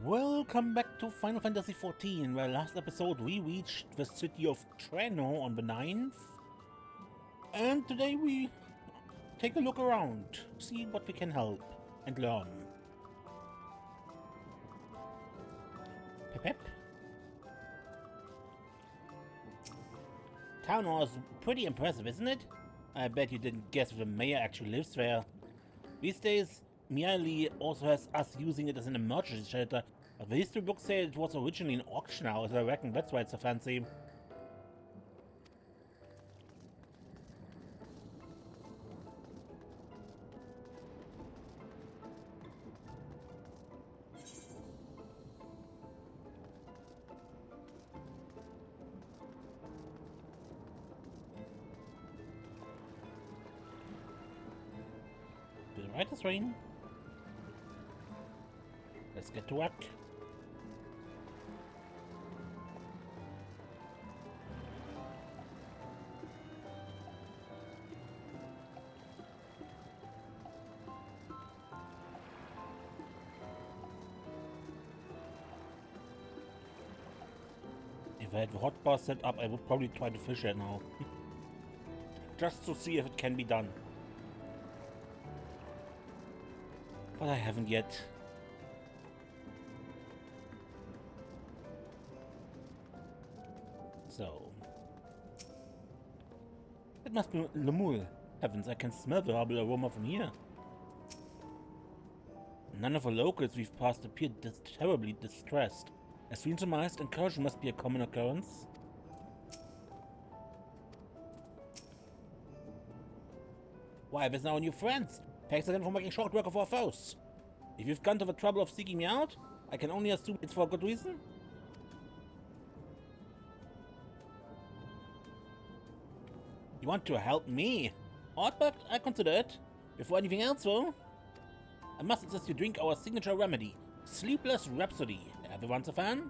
Welcome back to Final Fantasy XIV, where last episode we reached the city of Treno on the 9th. And today we take a look around, see what we can help and learn. Pep pep. Town hall is pretty impressive, isn't it? I bet you didn't guess the mayor actually lives there. These days, Miali also has us using it as an emergency shelter, but the history books say it was originally an auction house. I reckon that's why it's so fancy. The writer's rain. Let's get to work. If I had the hotbar set up, I would probably try to fish it now. Just to see if it can be done. But I haven't yet. So. It must be Lemul. Heavens, I can smell the herbal aroma from here. None of the locals we've passed appeared terribly distressed. As we surmised, incursion must be a common occurrence. Why, there's now new friends. Thanks again for making short work of our foes. If you've gone to the trouble of seeking me out, I can only assume it's for a good reason. You want to help me? Odd, but I consider it. Before anything else, though, I must insist you drink our signature remedy, Sleepless Rhapsody. Everyone's a fan?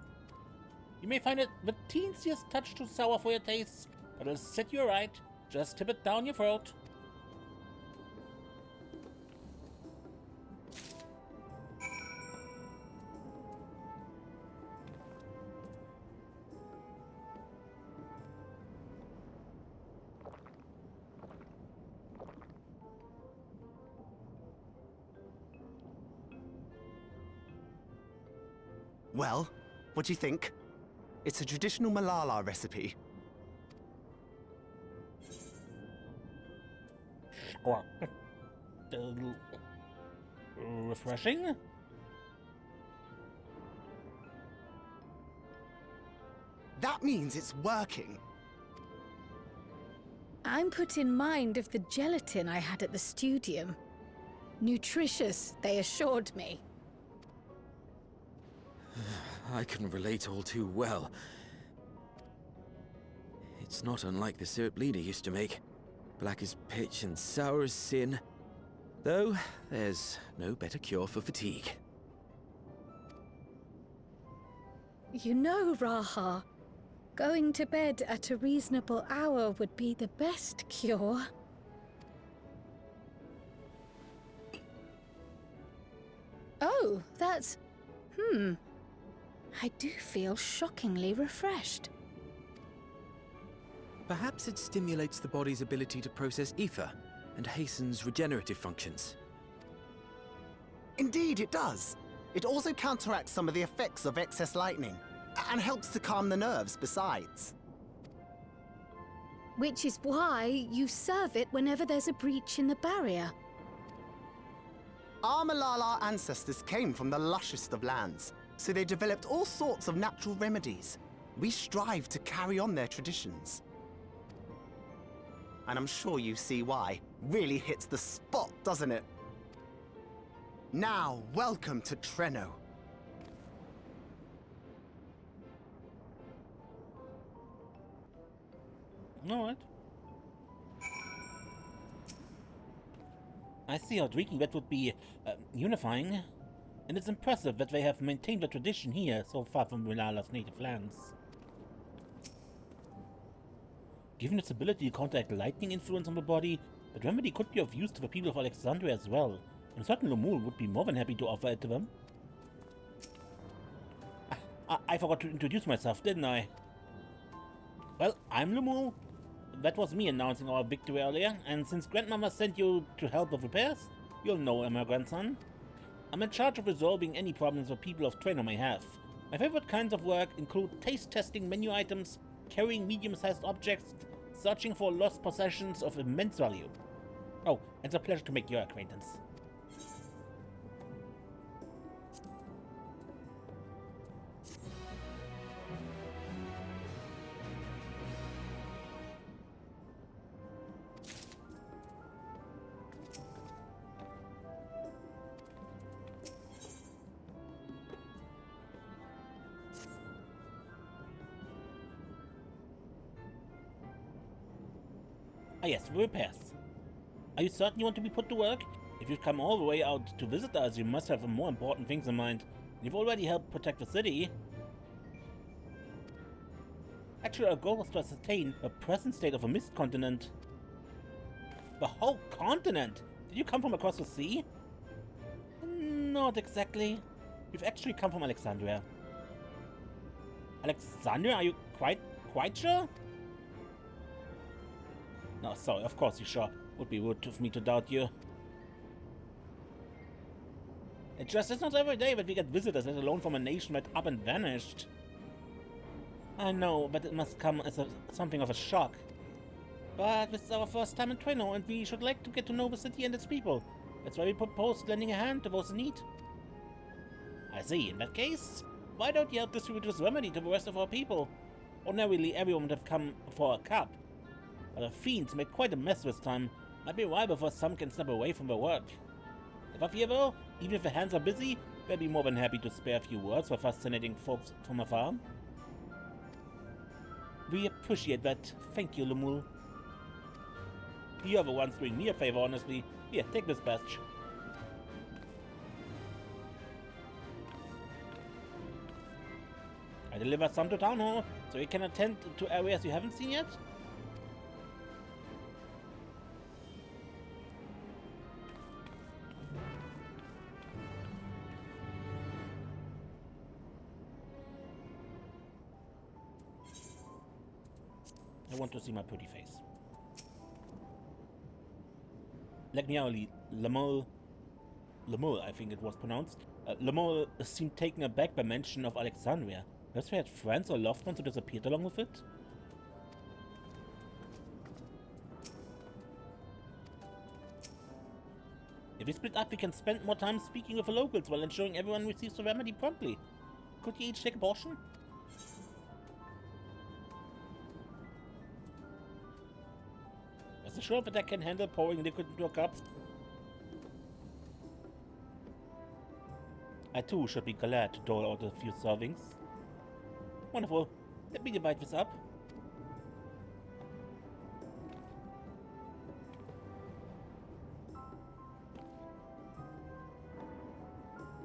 You may find it the teensiest touch too sour for your tastes, but it'll set you right. Just tip it down your throat. Well, what do you think? It's a traditional Malala recipe. Refreshing? That means it's working. I'm put in mind of the gelatin I had at the studium. Nutritious, they assured me. I can relate all too well. It's not unlike the syrup Lena used to make. Black as pitch and sour as sin. Though, there's no better cure for fatigue. You know, Raha, going to bed at a reasonable hour would be the best cure. Oh, that's... I do feel shockingly refreshed. Perhaps it stimulates the body's ability to process ether and hastens regenerative functions. Indeed, it does. It also counteracts some of the effects of excess lightning, and helps to calm the nerves besides. Which is why you serve it whenever there's a breach in the barrier. Our Malala ancestors came from the lushest of lands, so they developed all sorts of natural remedies. We strive to carry on their traditions. And I'm sure you see why. Really hits the spot, doesn't it? Now, welcome to Treno. Alright. I see how drinking that would be unifying, and it's impressive that they have maintained the tradition here so far from Malala's native lands. Given its ability to counteract lightning influence on the body, the remedy could be of use to the people of Alexandria as well, and certain Lemul would be more than happy to offer it to them. I forgot to introduce myself, didn't I? Well, I'm Lumul. That was me announcing our victory earlier, and since Grandmama sent you to help with repairs, you'll know I'm her grandson. I'm in charge of resolving any problems the people of Treno may have. My favorite kinds of work include taste-testing menu items, carrying medium-sized objects, searching for lost possessions of immense value. Oh, it's a pleasure to make your acquaintance. Ah yes, repairs. Are you certain you want to be put to work? If you've come all the way out to visit us, you must have more important things in mind. You've already helped protect the city. Actually, our goal was to ascertain the present state of a mist continent. The whole continent? Did you come from across the sea? Not exactly. You've actually come from Alexandria. Alexandria? Are you quite sure? No, sorry, of course you're sure. Would be rude of me to doubt you. It's not every day that we get visitors, let alone from a nation that up and vanished. I know, but it must come as something of a shock. But this is our first time in Treno, and we should like to get to know the city and its people. That's why we proposed lending a hand to those in need. I see. In that case, why don't you help distribute this remedy to the rest of our people? Ordinarily, everyone would have come for a cup. But the fiends made quite a mess this time. Might be a while before some can step away from their work. If I fear though, even if the hands are busy, they'll be more than happy to spare a few words for fascinating folks from afar. We appreciate that. Thank you, Lumul. You're the ones doing me a favor, honestly. Here, take this badge. I delivered some to Town Hall, so you can attend to areas you haven't seen yet. I want to see my pretty face. Lemol, I think it was pronounced. Lemol seemed taken aback by mention of Alexandria. Perhaps we had friends or loved ones who disappeared along with it? If we split up, we can spend more time speaking with the locals while ensuring everyone receives the remedy promptly. Could you each take a portion? Is it sure that I can handle pouring liquid into a cup? I too should be glad to dole out a few servings. Wonderful. Let me divide this up.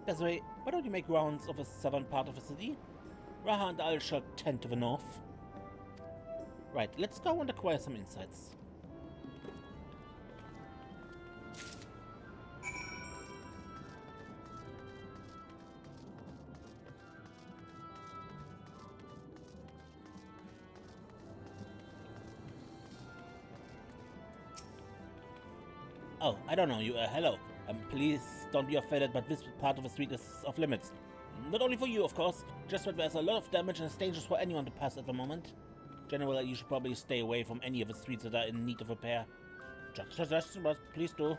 By the way, why don't you make rounds of the southern part of the city? Raha and I shall tend to the north. Right, let's go and acquire some insights. Oh, I don't know you. Hello. Please don't be offended, but this part of the street is off limits. Not only for you, of course, just that there's a lot of damage and it's dangerous for anyone to pass at the moment. Generally, you should probably stay away from any of the streets that are in need of repair. Just suggestion, but please do.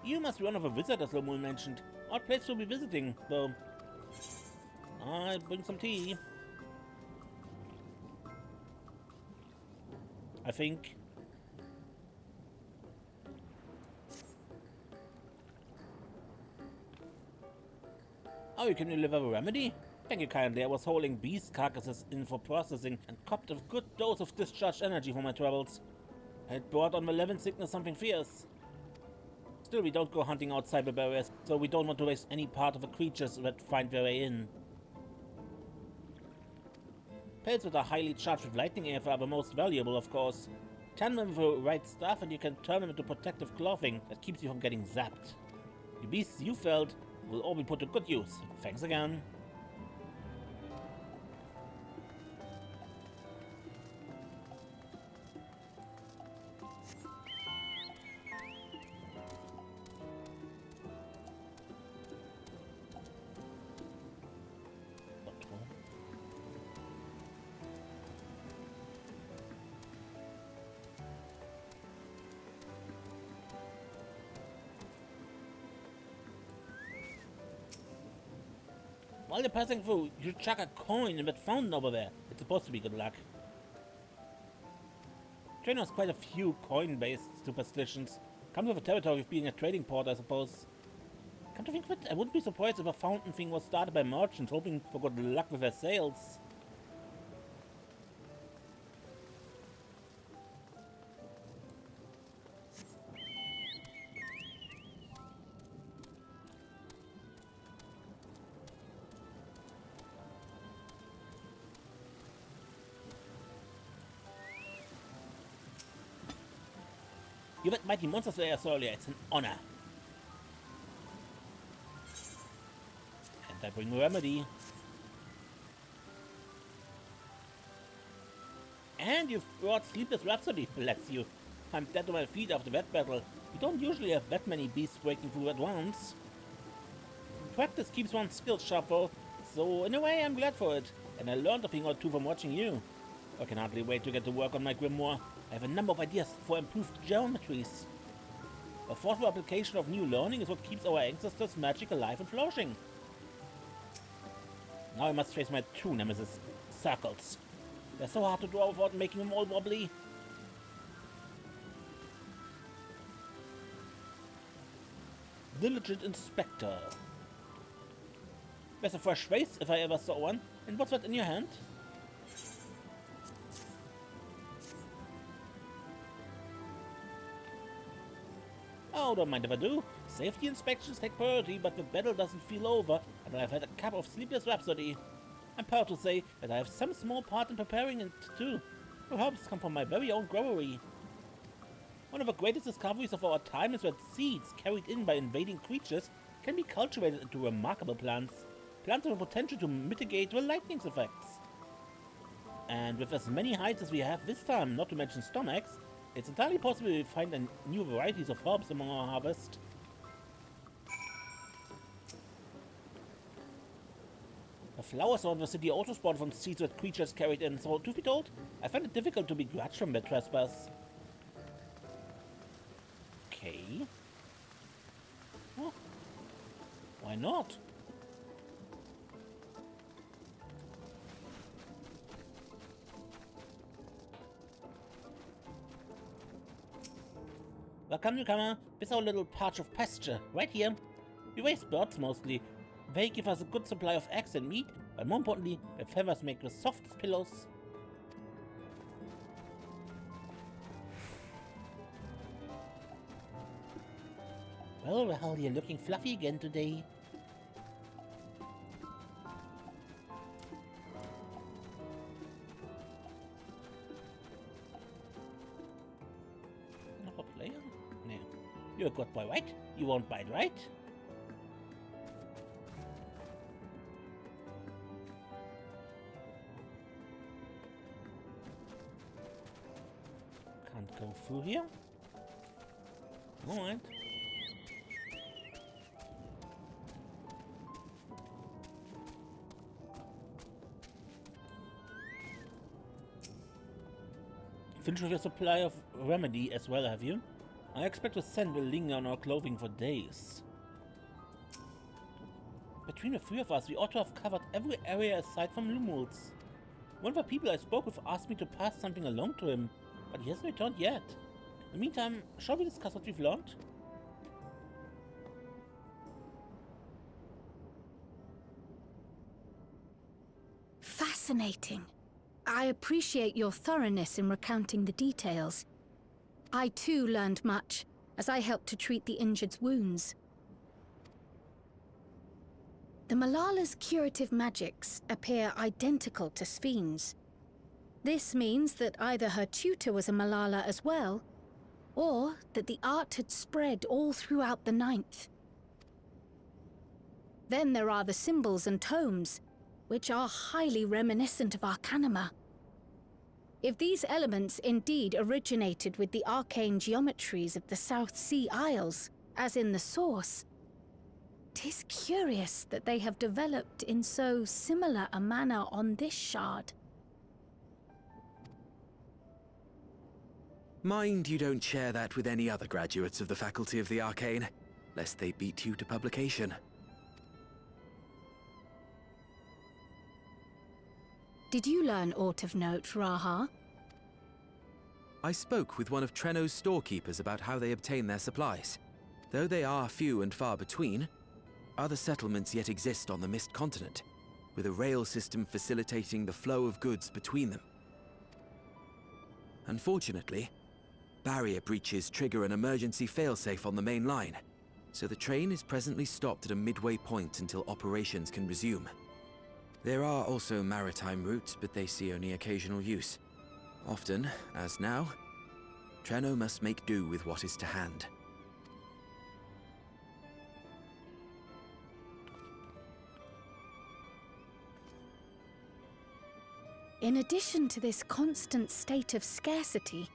You must be one of the visitors Lomul mentioned. Odd place to be visiting, though. I'll bring some tea. I think. Oh, you can deliver a remedy? Thank you kindly. I was hauling beast carcasses in for processing and copped a good dose of discharged energy for my troubles. It brought on malevolent sickness something fierce. Still, we don't go hunting outside the barriers, so we don't want to waste any part of the creatures that find their way in. Pelts that are highly charged with lightning AF are the most valuable, of course. Tan them with the right stuff and you can turn them into protective clothing that keeps you from getting zapped. The beasts you felled will all be put to good use. Thanks again. While you're passing through, you should chuck a coin in that fountain over there. It's supposed to be good luck. Treno has quite a few coin-based superstitions. Comes with the territory of being a trading port, I suppose. Come to think of it, I wouldn't be surprised if a fountain thing was started by merchants hoping for good luck with their sales. You met mighty monster slayers earlier, it's an honor. And I bring a remedy. And you've brought Sleepless Rhapsody, bless you. I'm dead on my feet after that battle. You don't usually have that many beasts breaking through at once. Practice keeps one's skills sharp though, so in a way I'm glad for it. And I learned a thing or two from watching you. I can hardly wait to get to work on my grimoire. I have a number of ideas for improved geometries. A thoughtful application of new learning is what keeps our ancestors' magic alive and flourishing. Now I must face my true nemesis, circles. They're so hard to draw without making them all wobbly. Diligent Inspector. There's a fresh face if I ever saw one. And what's that in your hand? Oh, don't mind if I do. Safety inspections take priority, but the battle doesn't feel over until I've had a cup of Sleepless Rhapsody. I'm proud to say that I have some small part in preparing it too. Perhaps come from my very own growery. One of the greatest discoveries of our time is that seeds carried in by invading creatures can be cultivated into remarkable plants. Plants have the potential to mitigate the lightning's effects. And with as many hides as we have this time, not to mention stomachs, it's entirely possible we find new varieties of herbs among our harvest. The flowers around the city also spawn from seeds that creatures carried in, so to be told, I find it difficult to begrudge from their trespass. Okay. Well, why not? Welcome, newcomer. This is our little patch of pasture, right here. We raise birds mostly. They give us a good supply of eggs and meat, but more importantly, their feathers make the softest pillows. Well, you're looking fluffy again today. You're a good boy, right? You won't bite, right? Can't go through here? Alright. Finished with your supply of remedy as well, have you? I expect the scent will linger on our clothing for days. Between the three of us, we ought to have covered every area aside from Lumul's. One of the people I spoke with asked me to pass something along to him, but he hasn't returned yet. In the meantime, shall we discuss what we've learned? Fascinating. I appreciate your thoroughness in recounting the details. I too learned much, as I helped to treat the injured's wounds. The Malala's curative magics appear identical to Sphne's, This means that either her tutor was a Malala as well, or that the art had spread all throughout the Ninth. Then there are the symbols and tomes, which are highly reminiscent of Arcanima. If these elements indeed originated with the arcane geometries of the South Sea Isles, as in the source, 'tis curious that they have developed in so similar a manner on this shard. Mind you don't share that with any other graduates of the Faculty of the Arcane, lest they beat you to publication. Did you learn aught of note, Raha? I spoke with one of Treno's storekeepers about how they obtain their supplies. Though they are few and far between, other settlements yet exist on the Mist Continent, with a rail system facilitating the flow of goods between them. Unfortunately, barrier breaches trigger an emergency failsafe on the main line, so the train is presently stopped at a midway point until operations can resume. There are also maritime routes, but they see only occasional use. Often, as now, Treno must make do with what is to hand. In addition to this constant state of scarcity,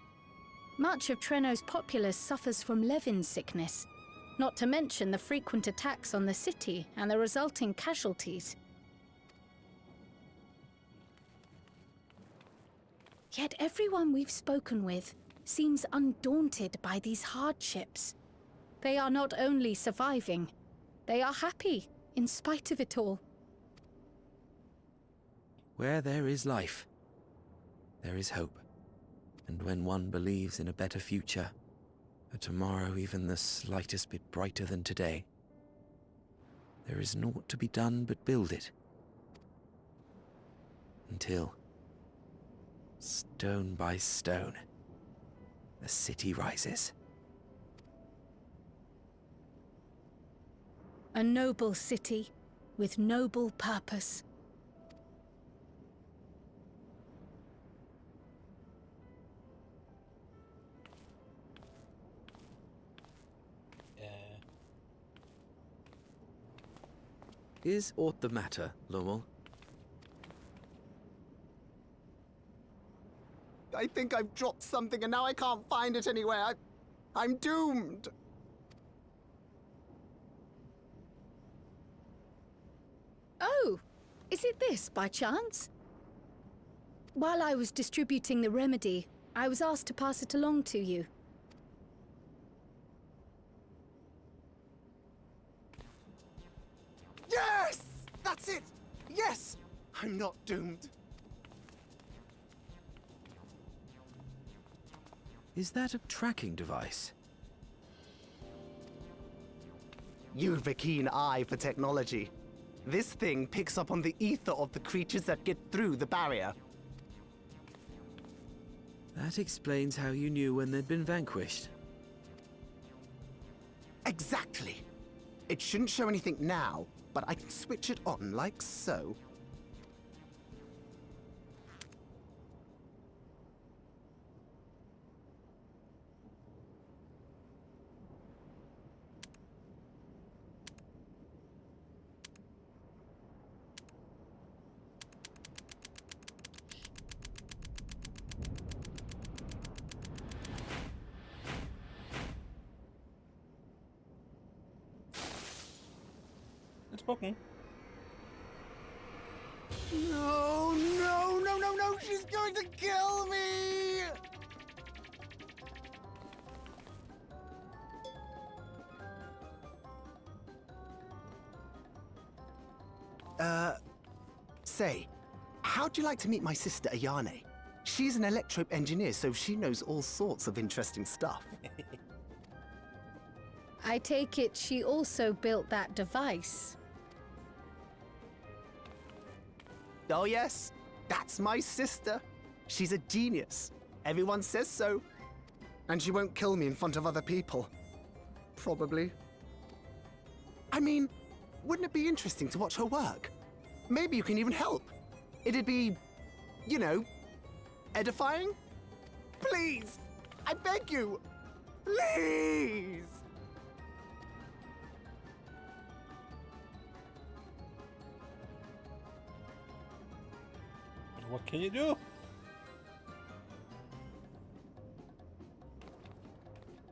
much of Treno's populace suffers from Levin sickness, not to mention the frequent attacks on the city and the resulting casualties. Yet everyone we've spoken with seems undaunted by these hardships. They are not only surviving, they are happy in spite of it all. Where there is life, there is hope. And when one believes in a better future, a tomorrow even the slightest bit brighter than today, there is naught to be done but build it. Until, stone by stone, the city rises. A noble city with noble purpose. Is aught the matter, Lommel? I think I've dropped something and now I can't find it anywhere. I'm doomed. Oh, is it this by chance? While I was distributing the remedy, I was asked to pass it along to you. Yes! That's it! Yes! I'm not doomed. Is that a tracking device? You've a keen eye for technology. This thing picks up on the ether of the creatures that get through the barrier. That explains how you knew when they'd been vanquished. Exactly. It shouldn't show anything now, but I can switch it on like so. It's broken. No, no, no, no, no! She's going to kill me! Say, how'd you like to meet my sister Ayane? She's an electro engineer, so she knows all sorts of interesting stuff. I take it she also built that device. Oh yes, that's my sister. She's a genius. Everyone says so. And she won't kill me in front of other people. Probably. I mean, wouldn't it be interesting to watch her work? Maybe you can even help. It'd be, you know, Edifying? Please! I beg you! Please! What can you do?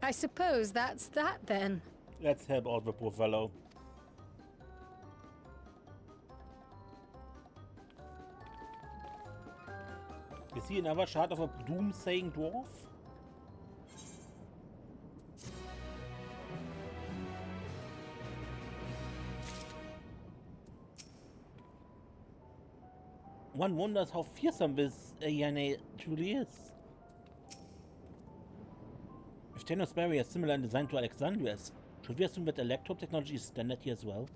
I suppose that's that then. Let's help out the poor fellow. Is he another shard of a doom-saying dwarf? One wonders how fearsome this Ayane truly is. If Treno's barrier is similar in design to Alexandria's, should we assume that electro technology is standard here as well?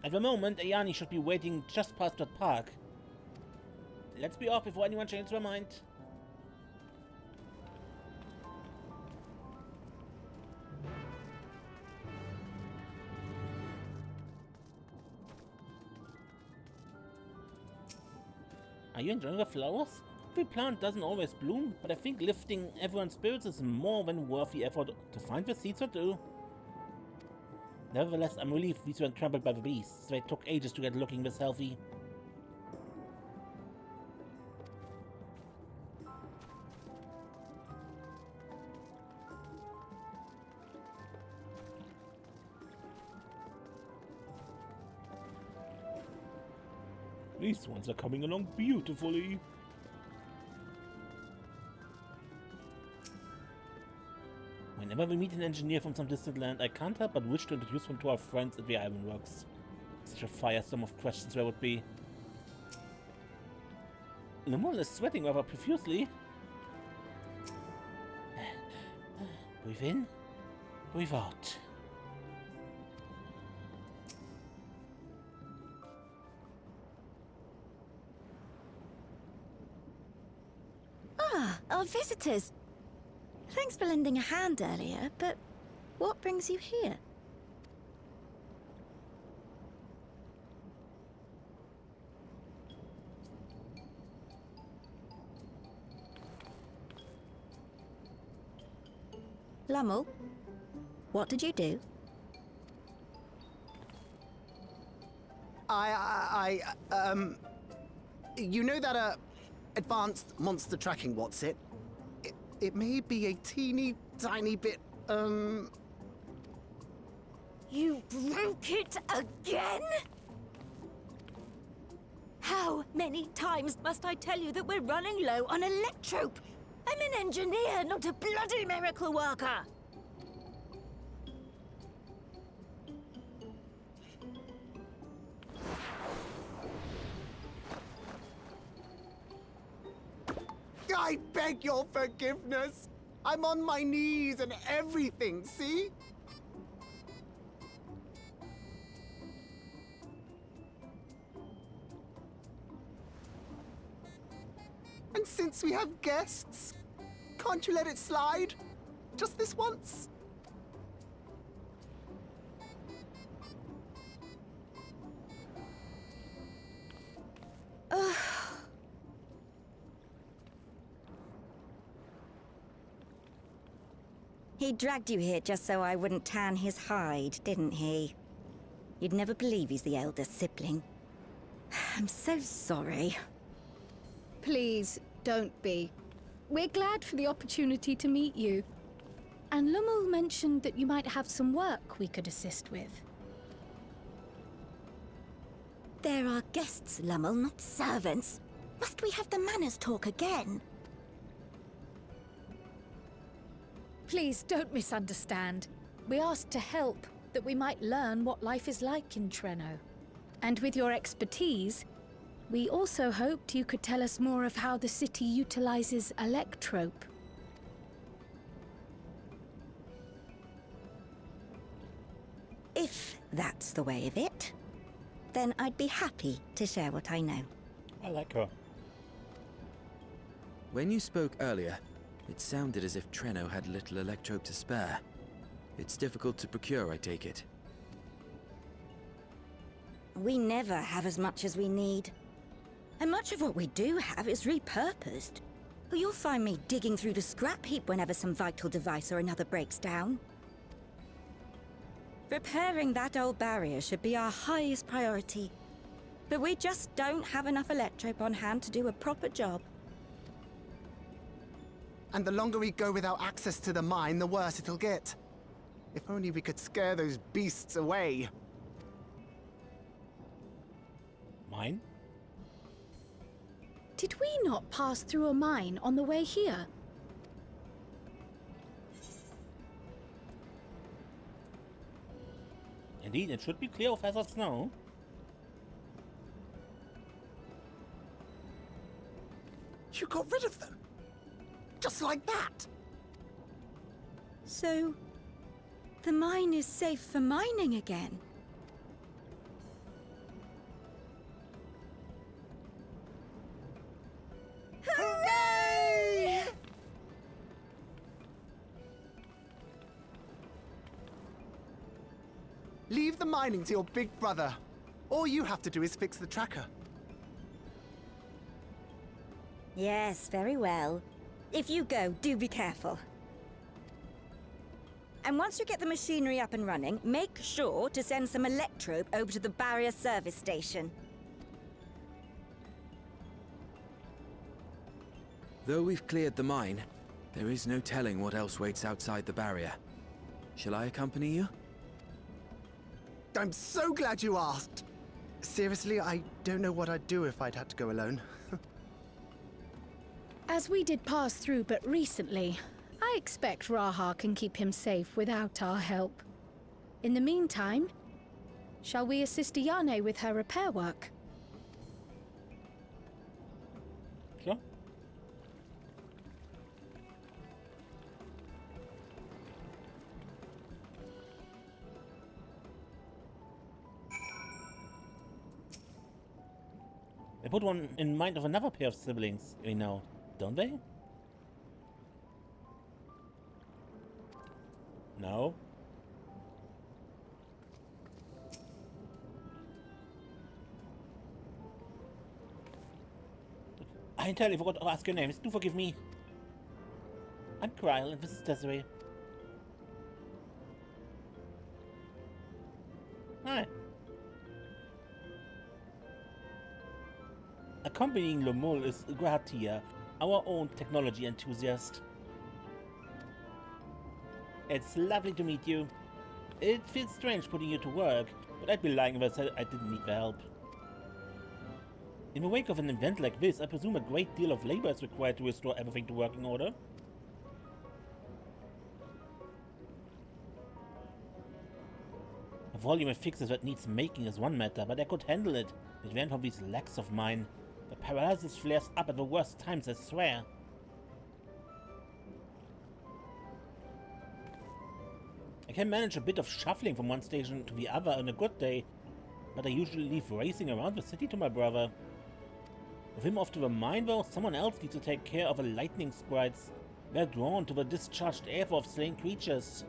At the moment, Ayane should be waiting just past that park. Let's be off before anyone changes their mind. Are you enjoying the flowers? Every plant doesn't always bloom, but I think lifting everyone's spirits is more than worth the effort to find the seeds to do. Nevertheless, I'm relieved these weren't trampled by the beasts. They took ages to get looking this healthy. These ones are coming along beautifully. Whenever we meet an engineer from some distant land, I can't help but wish to introduce them to our friends at the Ironworks. Such a firestorm of questions there would be. Lemon is sweating rather profusely. Breathe in, breathe out. Ah, our visitors. Thanks for lending a hand earlier, but what brings you here? Lummel, what did you do? You know that, advanced monster tracking, what's it? It may be a teeny tiny bit, You broke it again? How many times must I tell you that we're running low on electrope? I'm an engineer, not a bloody miracle worker! I beg your forgiveness! I'm on my knees and everything, see? And since we have guests, can't you let it slide? Just this once? He dragged you here just so I wouldn't tan his hide, didn't he? You'd never believe he's the elder sibling. I'm so sorry. Please, don't be. We're glad for the opportunity to meet you. And Lummel mentioned that you might have some work we could assist with. There are guests, Lummel, not servants. Must we have the manners talk again? Please don't misunderstand. We asked to help, that we might learn what life is like in Treno. And with your expertise, we also hoped you could tell us more of how the city utilizes electrope. If that's the way of it, then I'd be happy to share what I know. I like her. When you spoke earlier, it sounded as if Treno had little electrope to spare. It's difficult to procure, I take it. We never have as much as we need. And much of what we do have is repurposed. You'll find me digging through the scrap heap whenever some vital device or another breaks down. Repairing that old barrier should be our highest priority. But we just don't have enough electrope on hand to do a proper job. And the longer we go without access to the mine, the worse it'll get. If only we could scare those beasts away. Mine? Did we not pass through a mine on the way here? Indeed, it should be clear of hazard snow. You got rid of them? Just like that? So, the mine is safe for mining again? Hooray! Leave the mining to your big brother. All you have to do is fix the tracker. Yes, very well. If you go, do be careful. And once you get the machinery up and running, make sure to send some electrope over to the barrier service station. Though we've cleared the mine, there is no telling what else waits outside the barrier. Shall I accompany you? I'm so glad you asked. Seriously, I don't know what I'd do if I'd had to go alone. As we did pass through but recently, I expect Raha can keep him safe without our help. In the meantime, shall we assist Ayane with her repair work? Sure. They put one in mind of another pair of siblings, you know, don't they? No? I entirely forgot to ask your names. Do forgive me. I'm Kryle, and this is Desiree. Hi. Accompanying Lomul is Gratia, our own technology enthusiast. It's lovely to meet you. It feels strange putting you to work, but I'd be lying if I said I didn't need the help. In the wake of an event like this, I presume a great deal of labor is required to restore everything to working order. The volume of fixes that needs making is one matter, but I could handle it. It went from these lacks of mine. The paralysis flares up at the worst times, I swear. I can manage a bit of shuffling from one station to the other on a good day, but I usually leave racing around the city to my brother. With him off to the mine though, someone else needs to take care of the lightning sprites. They're drawn to the discharged air of slain creatures.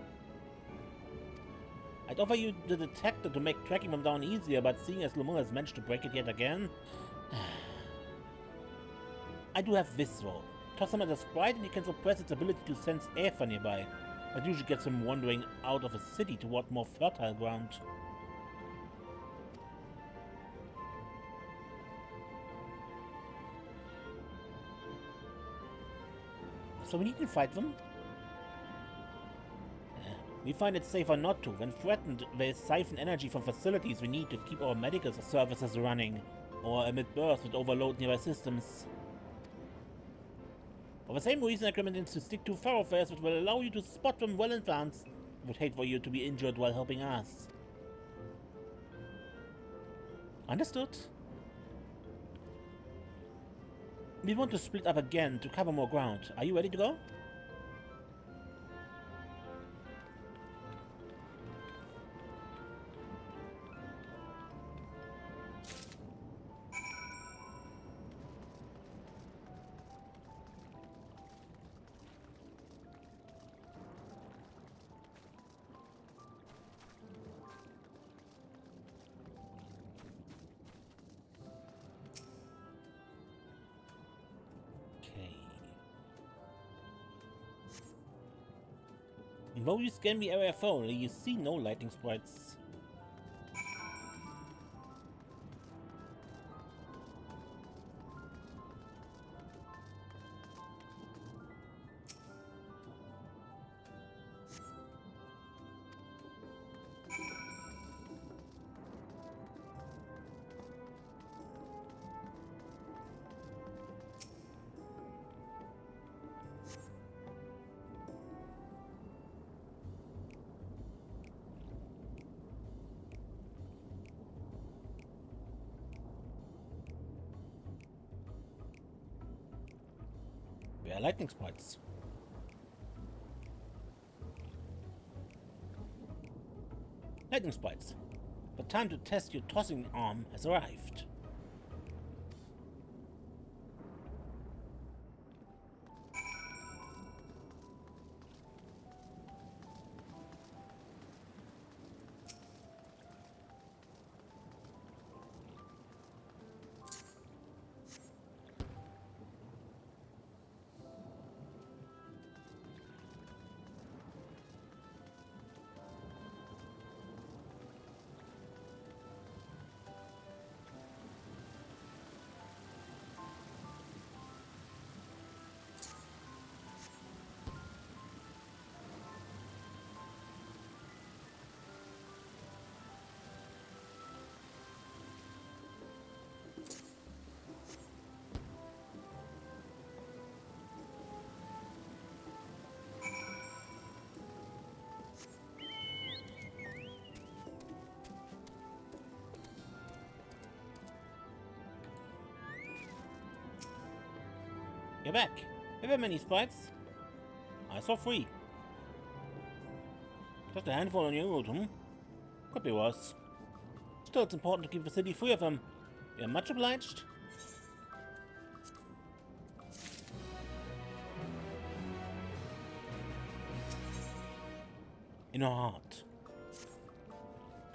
I'd offer you the detector to make tracking them down easier, but seeing as Lomul has managed to break it yet again... I do have this though. Toss him at a sprite and you can suppress its ability to sense air from nearby. That usually gets him wandering out of a city toward more fertile ground. So we need to fight them? We find it safer not to. When threatened, they siphon energy from facilities we need to keep our medical services running, or emit bursts that overload nearby systems. For the same reason, I recommend to stick to thoroughfares that will allow you to spot them well in advance. I would hate for you to be injured while helping us. Understood. We want to split up again to cover more ground. Are you ready to go? Though you scan the area thoroughly, you see no lightning sprites. Where are lightning sprites? Lightning sprites. The time to test your tossing arm has arrived. You're back. Ever many spikes? I saw 3. Just a handful on your route, hmm? Could be worse. Still, it's important to keep the city free of them. You're much obliged. In her heart.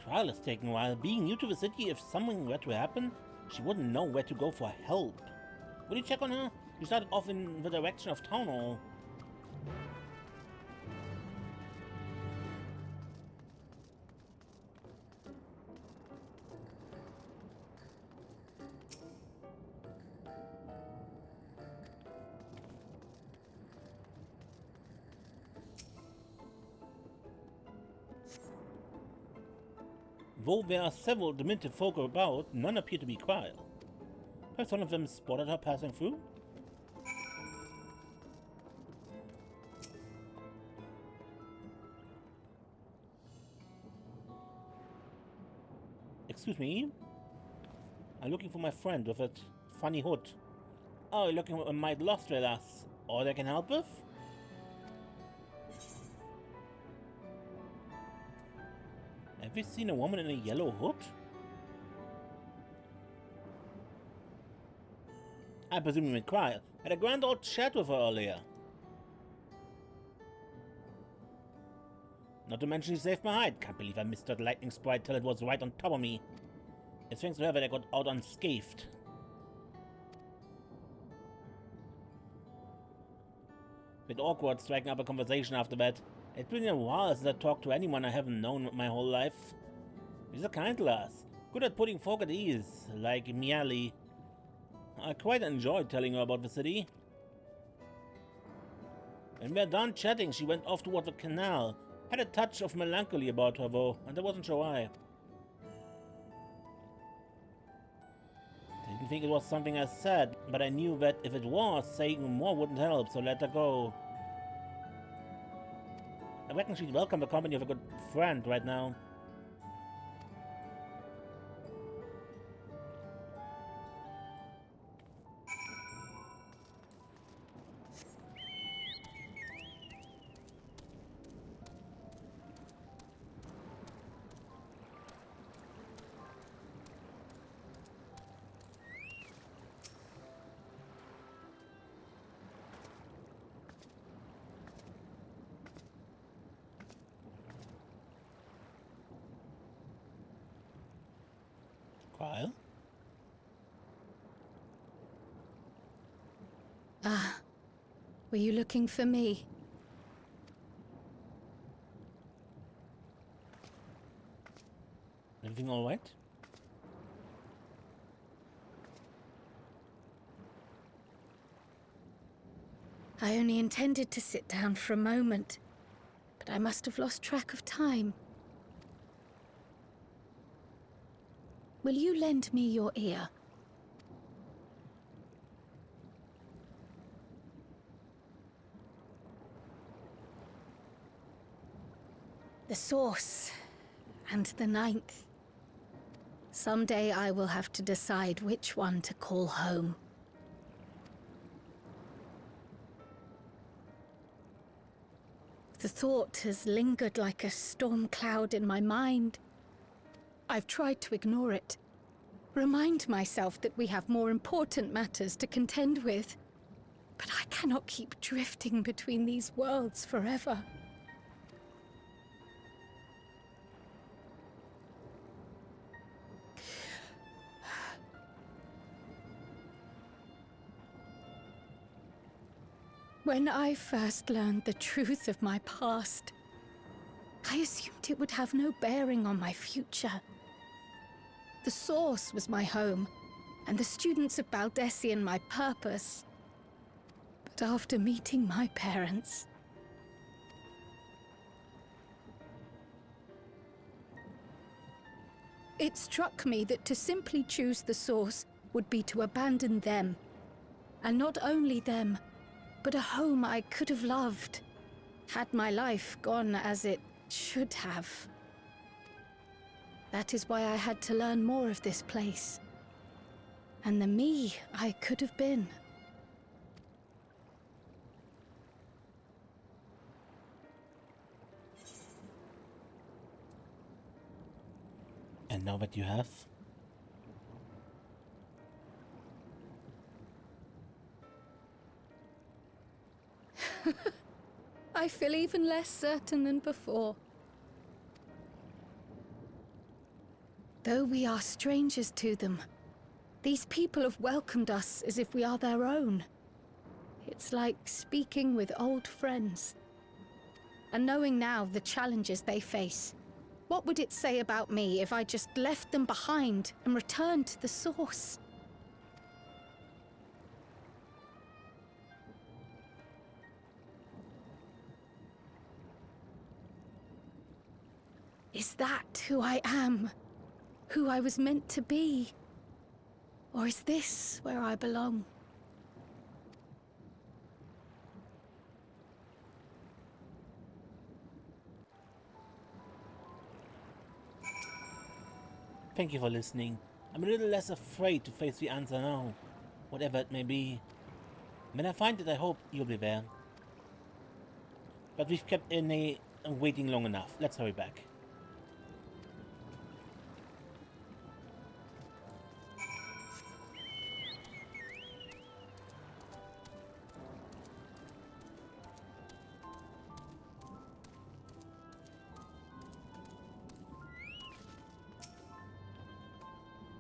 Trial is taking a while. Being new to the city, if something were to happen, she wouldn't know where to go for help. Will you check on her? You started off in the direction of town hall. Though there are several diminutive folk about, none appear to be quiet. Perhaps one of them spotted her passing through? Excuse me? I'm looking for my friend with that funny hood. Oh, you're looking for a might lost with us. All I can help with? Have you seen a woman in a yellow hood? I presume you meant Cryle. Had a grand old chat with her earlier. Not to mention she saved my hide. Can't believe I missed that lightning sprite till it was right on top of me. It's thanks to her that I got out unscathed. Bit awkward striking up a conversation after that. It's been a while since I talked to anyone I haven't known my whole life. She's a kind lass, good at putting folk at ease, like Miali. I quite enjoyed telling her about the city. When we were done chatting, she went off toward the canal. Had a touch of melancholy about her though, and I wasn't sure why. Didn't think it was something I said, but I knew that if it was, saying more wouldn't help, so let her go. I reckon she'd welcome the company of a good friend right now. Cryle? Ah, were you looking for me? Everything all right? I only intended to sit down for a moment, but I must have lost track of time. Will you lend me your ear? The source and the ninth. Someday I will have to decide which one to call home. The thought has lingered like a storm cloud in my mind. I've tried to ignore it, remind myself that we have more important matters to contend with. But I cannot keep drifting between these worlds forever. When I first learned the truth of my past, I assumed it would have no bearing on my future. The source was my home, and the students of Baldessian my purpose. But after meeting my parents, it struck me that to simply choose the source would be to abandon them. And not only them, but a home I could have loved, had my life gone as it should have. That is why I had to learn more of this place, and the me I could have been. And now that you have? I feel even less certain than before. Though we are strangers to them, these people have welcomed us as if we are their own. It's like speaking with old friends. And knowing now the challenges they face, what would it say about me if I just left them behind and returned to the source? Is that who I am? Who I was meant to be? Or is this where I belong? Thank you for listening. I'm a little less afraid to face the answer now, whatever it may be. When I find it, I hope you'll be there. But we've kept Ine waiting long enough. Let's hurry back.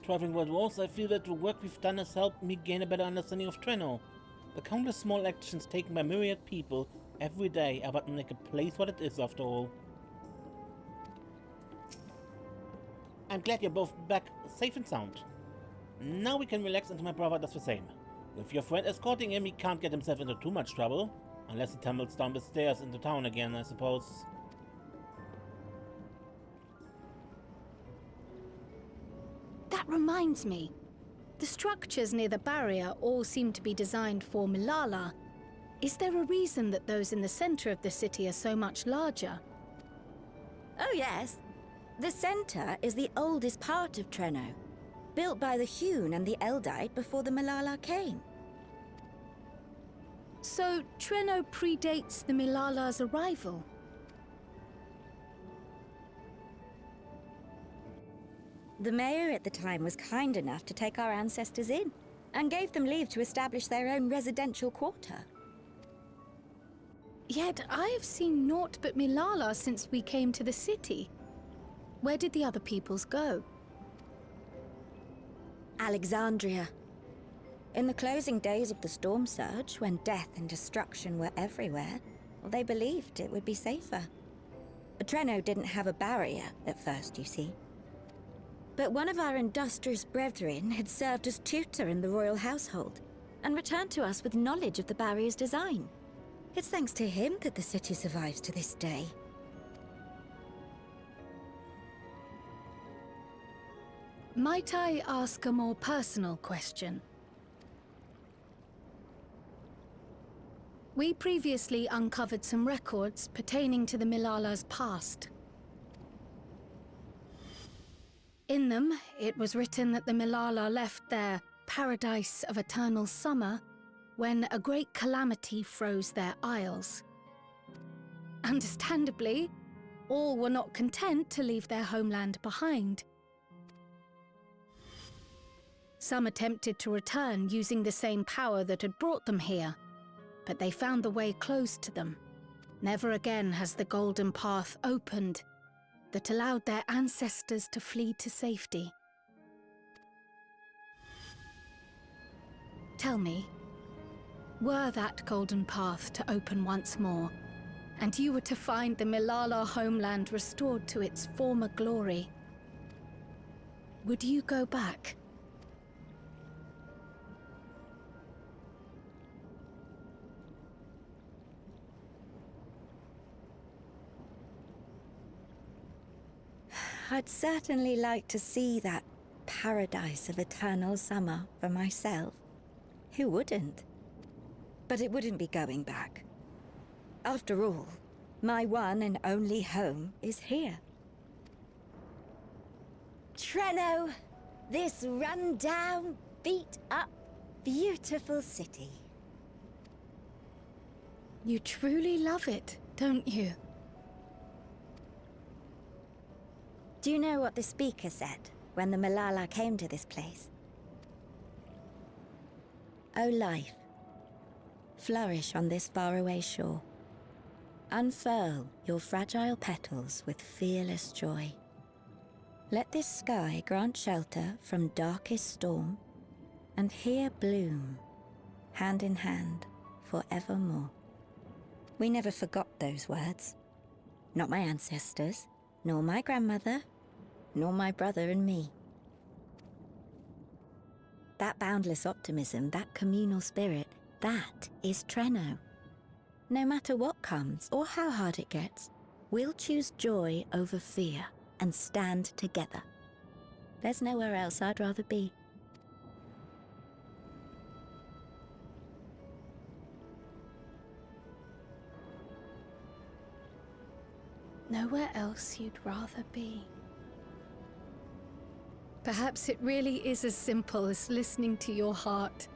Traveling world wars, I feel that the work we've done has helped me gain a better understanding of Treno. The countless small actions taken by myriad people every day are what make a place what it is after all. I'm glad you're both back safe and sound. Now we can relax and my brother does the same. With your friend escorting him, he can't get himself into too much trouble. Unless he tumbles down the stairs into town again, I suppose. That reminds me. The structures near the barrier all seem to be designed for Milala. Is there a reason that those in the center of the city are so much larger? Oh yes. The center is the oldest part of Treno, built by the Hewn and the Eldite before the Milala came. So Treno predates the Milala's arrival? The mayor at the time was kind enough to take our ancestors in, and gave them leave to establish their own residential quarter. Yet I have seen naught but Milala since we came to the city. Where did the other peoples go? Alexandria. In the closing days of the storm surge, when death and destruction were everywhere, they believed it would be safer. But Treno didn't have a barrier at first, you see. but one of our industrious brethren had served as tutor in the royal household and returned to us with knowledge of the barrier's design. It's thanks to him that the city survives to this day. Might I ask a more personal question? We previously uncovered some records pertaining to the Milala's past. In them, it was written that the Milala left their paradise of eternal summer when a great calamity froze their isles. Understandably, all were not content to leave their homeland behind. Some attempted to return using the same power that had brought them here, but they found the way closed to them. Never again has the golden path opened that allowed their ancestors to flee to safety. Tell me, were that golden path to open once more, and you were to find the Milala homeland restored to its former glory, would you go back? I'd certainly like to see that paradise of eternal summer for myself. Who wouldn't? But it wouldn't be going back. After all, my one and only home is here. Treno, this run-down, beat-up, beautiful city. You truly love it, don't you? Do you know what the speaker said when the Milala came to this place? O life, flourish on this faraway shore. Unfurl your fragile petals with fearless joy. Let this sky grant shelter from darkest storm, and here bloom, hand in hand, forevermore. We never forgot those words. Not my ancestors, nor my grandmother, nor my brother and me. That boundless optimism, that communal spirit, that is Treno. No matter what comes or how hard it gets, we'll choose joy over fear and stand together. There's nowhere else I'd rather be. Nowhere else you'd rather be. Perhaps it really is as simple as listening to your heart.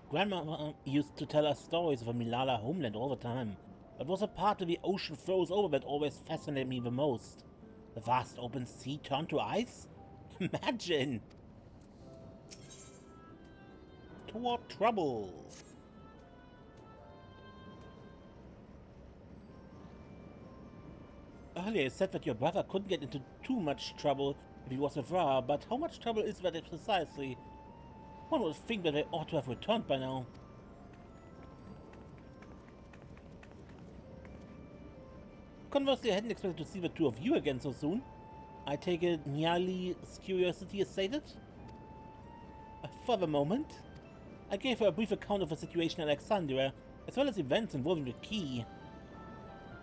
Grandma used to tell us stories of a Milala homeland all the time. But was a part of the ocean froze over that always fascinated me the most. The vast open sea turned to ice? Imagine! Toward trouble. Earlier you said that your brother couldn't get into too much trouble if he was with Ra, but how much trouble is that precisely? One would think that they ought to have returned by now. Conversely, I hadn't expected to see the two of you again so soon. I take it Niali's curiosity is sated? For the moment, I gave her a brief account of the situation in Alexandria, as well as events involving the key.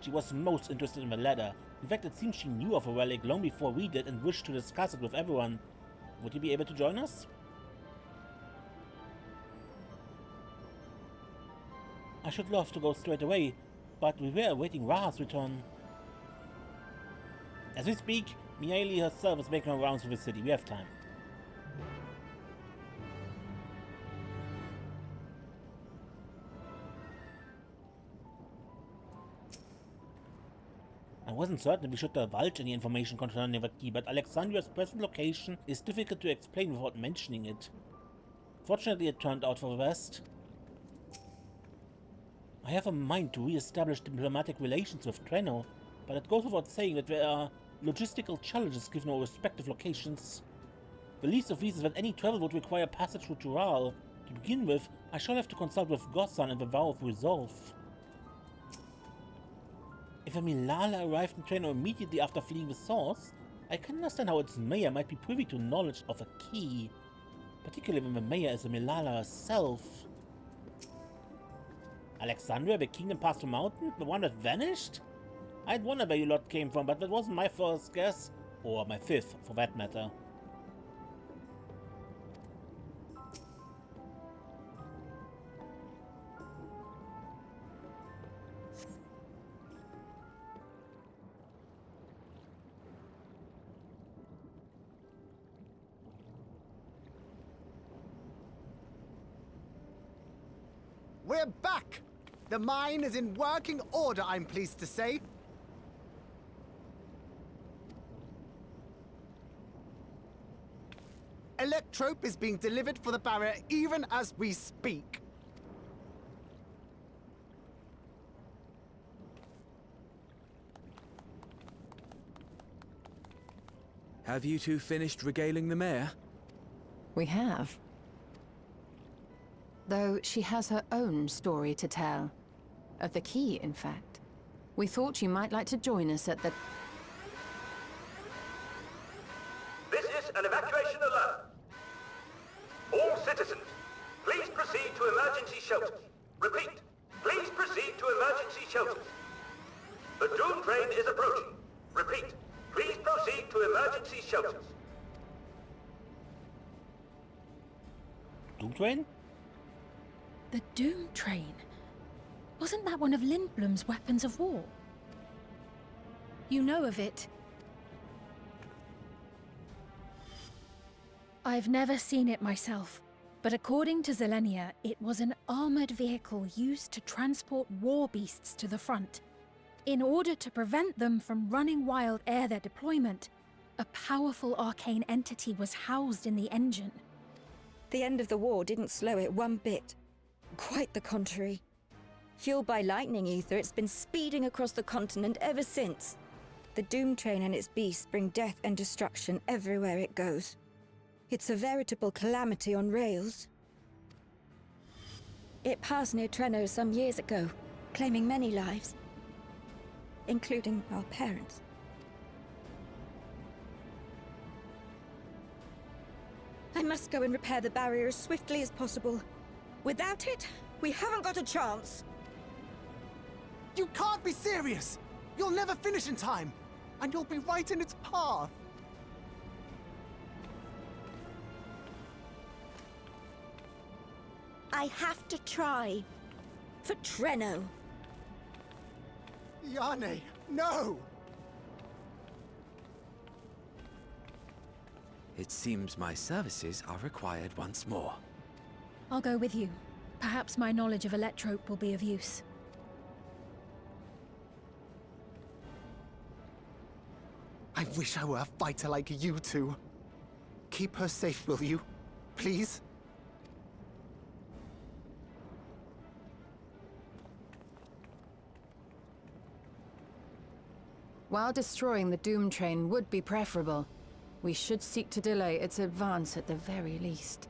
She was most interested in the ladder. In fact, it seems she knew of a relic long before we did and wished to discuss it with everyone. Would you be able to join us? I should love to go straight away, but we were awaiting Raha's return. As we speak, Niali herself is making her rounds through the city. We have time. I wasn't certain we should divulge any information concerning the key, but Alexandria's present location is difficult to explain without mentioning it. Fortunately, it turned out for the best. I have a mind to re-establish diplomatic relations with Treno, but it goes without saying that there are logistical challenges given our respective locations. The least of these is that any travel would require passage through Tural. To begin with, I shall have to consult with Gossan and the Vow of Resolve. If a Milala arrived in Treno immediately after fleeing the source, I can understand how its mayor might be privy to knowledge of a key, particularly when the mayor is a Milala herself. Alexandria, the kingdom past the mountain? The one that vanished? I'd wonder where your lot came from, but that wasn't my first guess. Or my fifth, for that matter. We're back! The mine is in working order, I'm pleased to say. Electrope is being delivered for the barrier even as we speak. Have you two finished regaling the mayor? We have. Though she has her own story to tell. Of the key, in fact. We thought you might like to join us at the... This is an evacuation alert. All citizens, please proceed to emergency shelters. Repeat, please proceed to emergency shelters. The Doom train is approaching. Repeat, please proceed to emergency shelters. Doom train? The Doom train? Wasn't that one of Lindblom's weapons of war? You know of it? I've never seen it myself, but according to Zelenia, it was an armored vehicle used to transport war beasts to the front. In order to prevent them from running wild ere their deployment, a powerful arcane entity was housed in the engine. The end of the war didn't slow it one bit. Quite the contrary. Fueled by lightning ether, it's been speeding across the continent ever since. The Doom train and its beasts bring death and destruction everywhere it goes. It's a veritable calamity on rails. It passed near Treno some years ago, claiming many lives, including our parents. I must go and repair the barrier as swiftly as possible. Without it, we haven't got a chance. You can't be serious! You'll never finish in time, and you'll be right in its path. I have to try. For Treno. Yane, no! It seems my services are required once more. I'll go with you. Perhaps my knowledge of Electrope will be of use. I wish I were a fighter like you two. Keep her safe, will you? Please? While destroying the Doom train would be preferable, we should seek to delay its advance at the very least.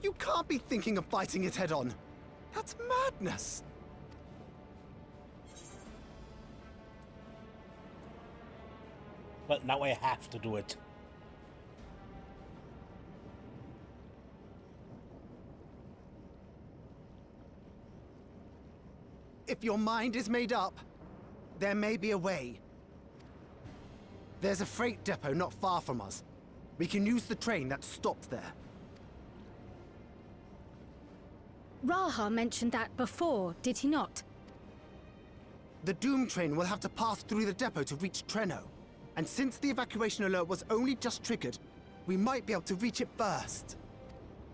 You can't be thinking of fighting it head-on. That's madness! Well, now I have to do it. If your mind is made up, there may be a way. There's a freight depot not far from us. We can use the train that stopped there. Raha mentioned that before, did he not? The Doom train will have to pass through the depot to reach Treno. And since the evacuation alert was only just triggered, we might be able to reach it first.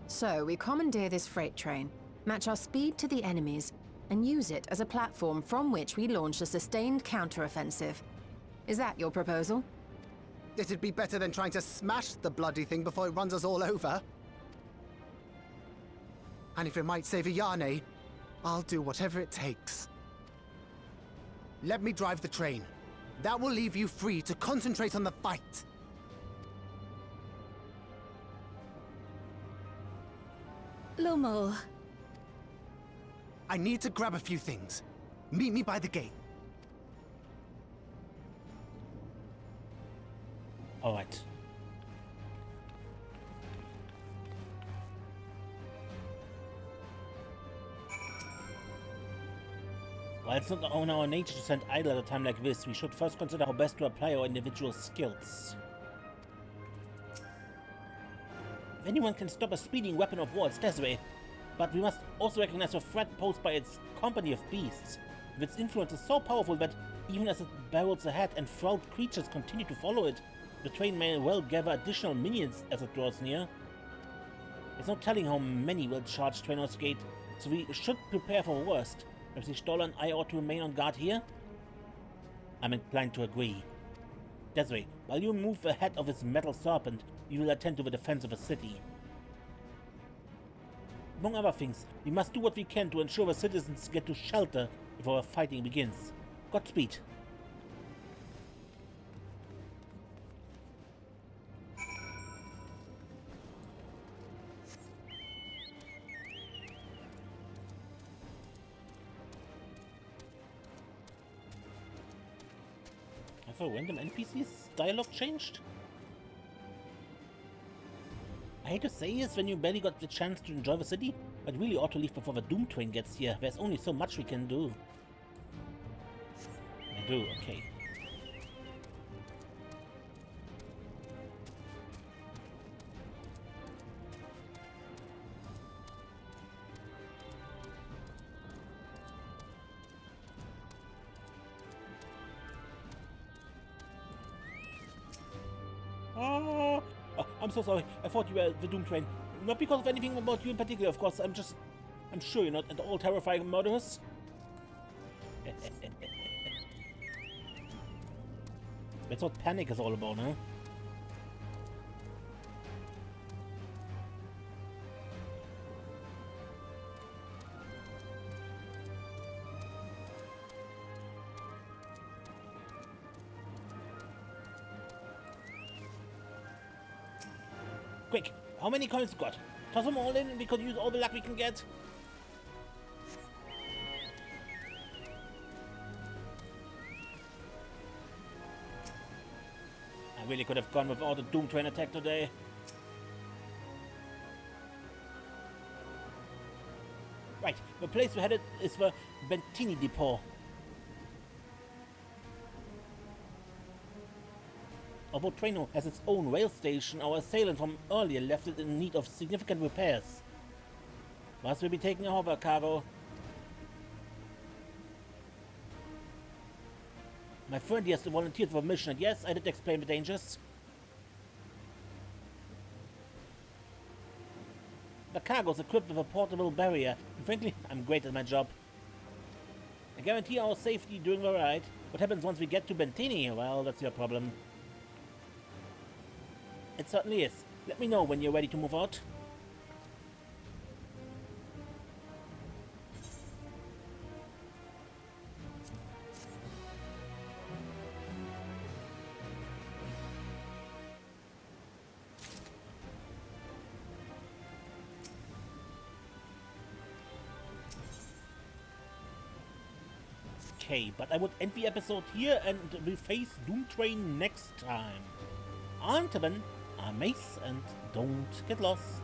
So we commandeer this freight train, match our speed to the enemy's, and use it as a platform from which we launch a sustained counteroffensive. Is that your proposal? It'd be better than trying to smash the bloody thing before it runs us all over. And if it might save Ayane, I'll do whatever it takes. Let me drive the train. That will leave you free to concentrate on the fight. Lomo. I need to grab a few things. Meet me by the gate. All right. While it's not in our nature to stand idle at a time like this, we should first consider how best to apply our individual skills. If anyone can stop a speeding weapon of war, it's Desiree. But we must also recognize the threat posed by its company of beasts. If its influence is so powerful that even as it barrels ahead, enthralled creatures continue to follow it, the train may well gather additional minions as it draws near. There's no telling how many will charge Treno's gate, so we should prepare for the worst. Perhaps Stoller and I ought to remain on guard here? I'm inclined to agree. Desiree, while you move ahead of this metal serpent, you will attend to the defense of the city. Among other things, we must do what we can to ensure the citizens get to shelter if our fighting begins. Godspeed. Have a random NPC's dialogue changed? I hate to say this when you barely got the chance to enjoy the city, but really ought to leave before the Doom train gets here. There's only so much we can do. I do, okay. Oh, I'm so sorry. I thought you were the Doom train. Not because of anything about you in particular, of course. I'm sure you're not at all terrifying murderers. That's what panic is all about, huh? Quick, how many coins you got? Toss them all in and we could use all the luck we can get. I really could have gone without a Doom train attack today. Right, the place we're headed is the Bentini Depot. Although Treno has its own rail station, our assailant from earlier left it in need of significant repairs. Must we be taking a hover cargo? My friend here has volunteered for the mission, and yes, I did explain the dangers. The cargo is equipped with a portable barrier, and frankly, I'm great at my job. I guarantee our safety during the ride. What happens once we get to Bentini? Well, that's your problem. It certainly is. Let me know when you're ready to move out. Okay, but I would end the episode here and we face Doom Train next time. Until then, I'm Mace, and don't get lost.